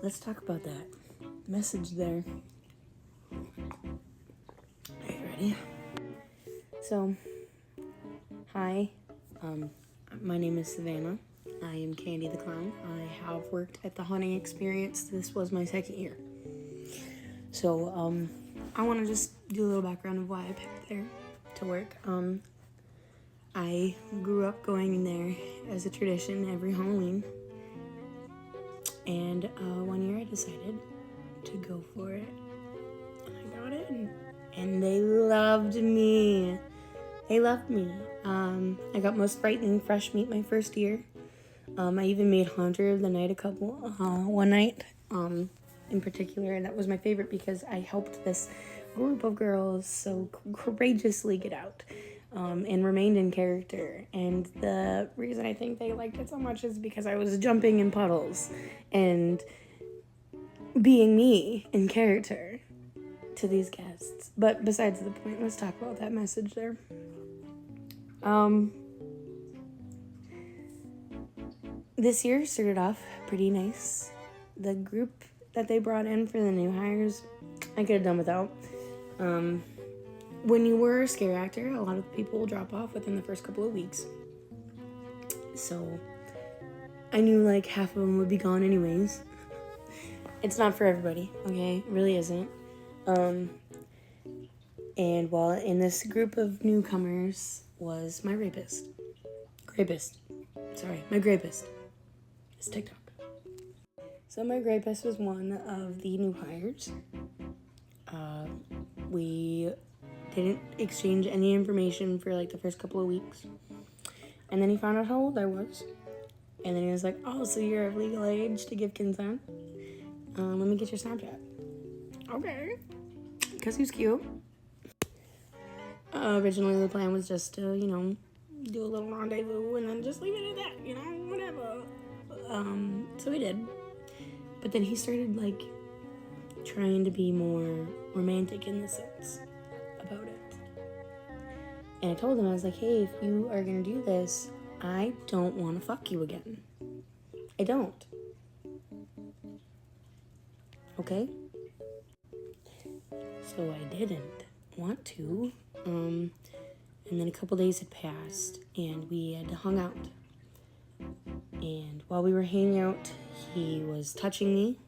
let's talk about that message there. Are you ready? So, hi, my name is Savannah. I am Candy the Clown. I have worked at the Haunting Experience. This was my second year. So, I want to just do a little background of why I picked there to work. I grew up going there as a tradition every Halloween. And one year I decided to go for it. And I got it, and they loved me. They loved me. I got most frightening fresh meat my first year. I even made Haunter of the Night one night in particular. That was my favorite because I helped this group of girls so courageously get out and remained in character. And the reason I think they liked it so much is because I was jumping in puddles and being me in character to these guests. But besides the point, let's talk about that message there. This year started off pretty nice. The group that they brought in for the new hires, I could have done without. When you were a scare actor, a lot of people will drop off within the first couple of weeks. So I knew like half of them would be gone anyways. It's not for everybody, okay? It really isn't. And while in this group of newcomers was my rapist. My grapist. It's TikTok. So my grapist was one of the new hires. We didn't exchange any information for like the first couple of weeks. And then he found out how old I was. And then he was like, oh, so you're of legal age to give consent? Let me get your Snapchat. Okay. Because he was cute. Originally the plan was just to, do a little rendezvous and then just leave it at that, whatever. So we did. But then he started, like, trying to be more romantic in the sense about it. And I told him, I was like, hey, if you are going to do this, I don't want to fuck you again. I don't. Okay? So I didn't want to. And then a couple days had passed, and we had hung out. And while we were hanging out, he was touching me.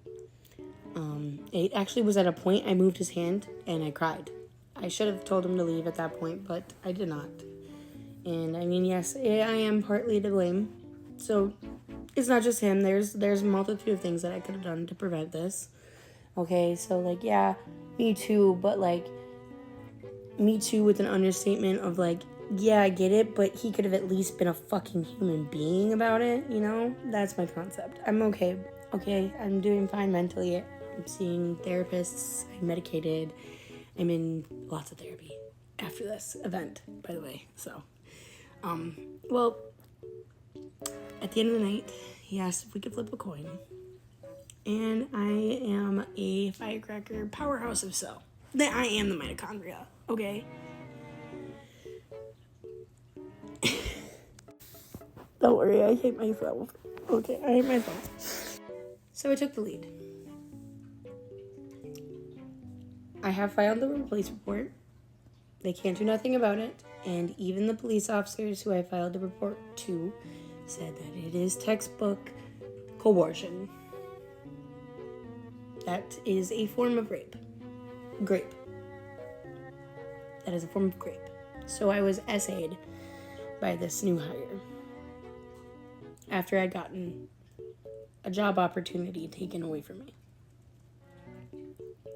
It actually was at a point I moved his hand, and I cried. I should have told him to leave at that point, but I did not. And I mean, yes, I am partly to blame. So it's not just him. There's a multitude of things that I could have done to prevent this. Okay, so like, yeah, me too, but like, me too with an understatement of like, yeah, I get it, but he could have at least been a fucking human being about it, That's my concept. I'm okay. I'm doing fine mentally. I'm seeing therapists. I'm medicated. I'm in lots of therapy after this event, by the way. So, well, at the end of the night, he asked if we could flip a coin. And I am a firecracker powerhouse of so. I am the mitochondria, okay? Don't worry, I hate myself. Okay, I hate myself. So I took the lead. I have filed the police report. They can't do nothing about it. And even the police officers who I filed the report to said that it is textbook coercion. That is a form of rape. Grape. That is a form of grape. So I was essayed by this new hire after I'd gotten a job opportunity taken away from me.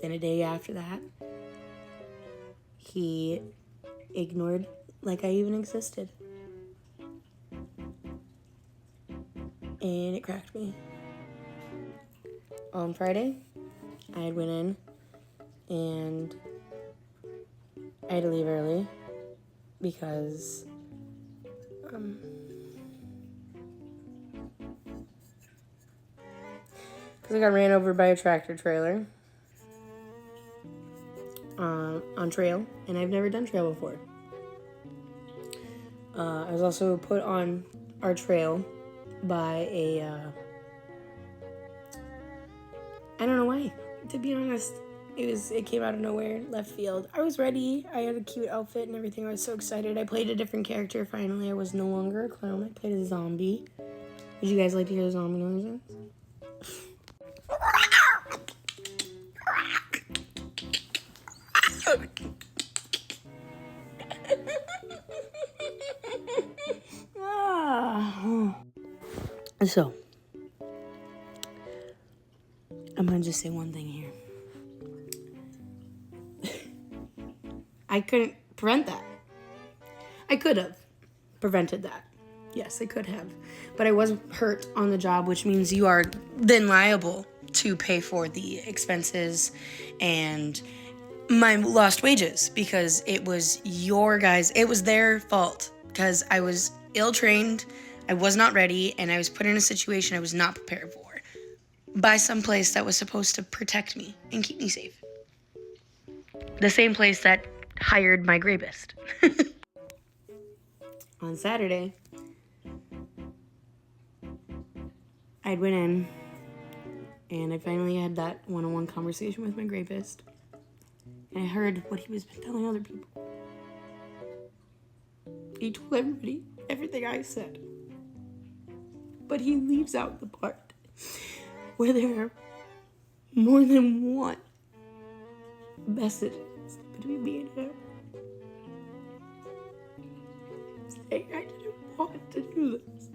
Then a day after that, he ignored like I even existed. And it cracked me. On Friday, I went in and I had to leave early because I got ran over by a tractor trailer on trail, and I've never done trail before. I was also put on our trail by I don't know why. To be honest, it came out of nowhere, left field. I was ready. I had a cute outfit and everything. I was so excited. I played a different character finally. I was no longer a clown. I played a zombie. Would you guys like to hear the zombie noises? So, I'm gonna just say one thing here. I couldn't prevent that. I could have prevented that. Yes, I could have. But I was hurt on the job, which means you are then liable to pay for the expenses and my lost wages because it was it was their fault because I was ill-trained, I was not ready, and I was put in a situation I was not prepared for by some place that was supposed to protect me and keep me safe. The same place that hired my rapist. On Saturday, I went in and I finally had that one-on-one conversation with my rapist. And I heard what he was telling other people. He told everybody everything I said. But he leaves out the part where there are more than one messages between me and him. Saying I didn't want to do this.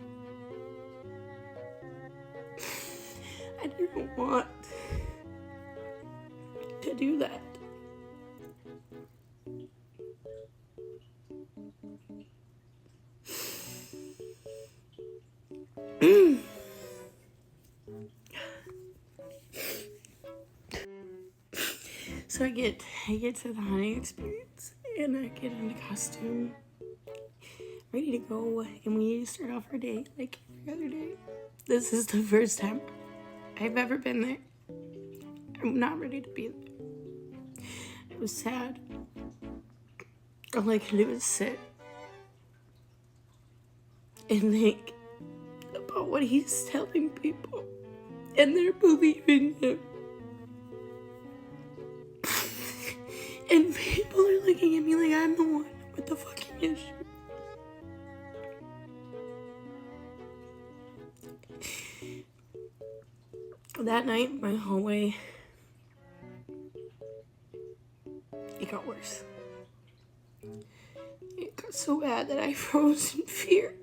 I didn't want to do that. So I get to the hunting experience and I get into costume, ready to go, and we start off our day like every other day. This is the first time I've ever been there. I'm not ready to be there. It was sad. All I could do was sit and think about what he's telling people, and they're believing him. And people are looking at me like I'm the one with the fucking issue. That night, my hallway, it got worse. It got so bad that I froze in fear.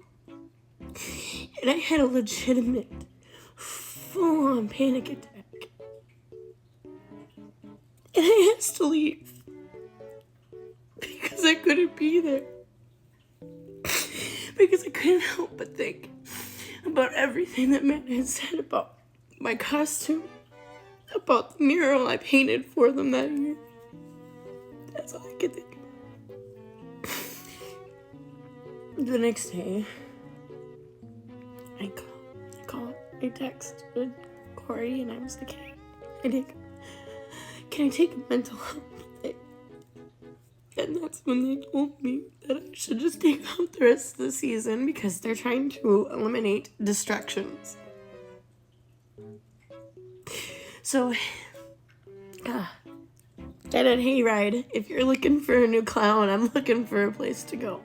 And I had a legitimate, full-on panic attack. And I asked to leave. Because I couldn't be there. Because I couldn't help but think about everything that Matt had said about my costume, about the mural I painted for them that year. That's all I could think about. The next day, I texted Corey and I was like, hey, can I take a mental health day? And that's when they told me that I should just take out the rest of the season because they're trying to eliminate distractions. So, get a hayride. If you're looking for a new clown, I'm looking for a place to go.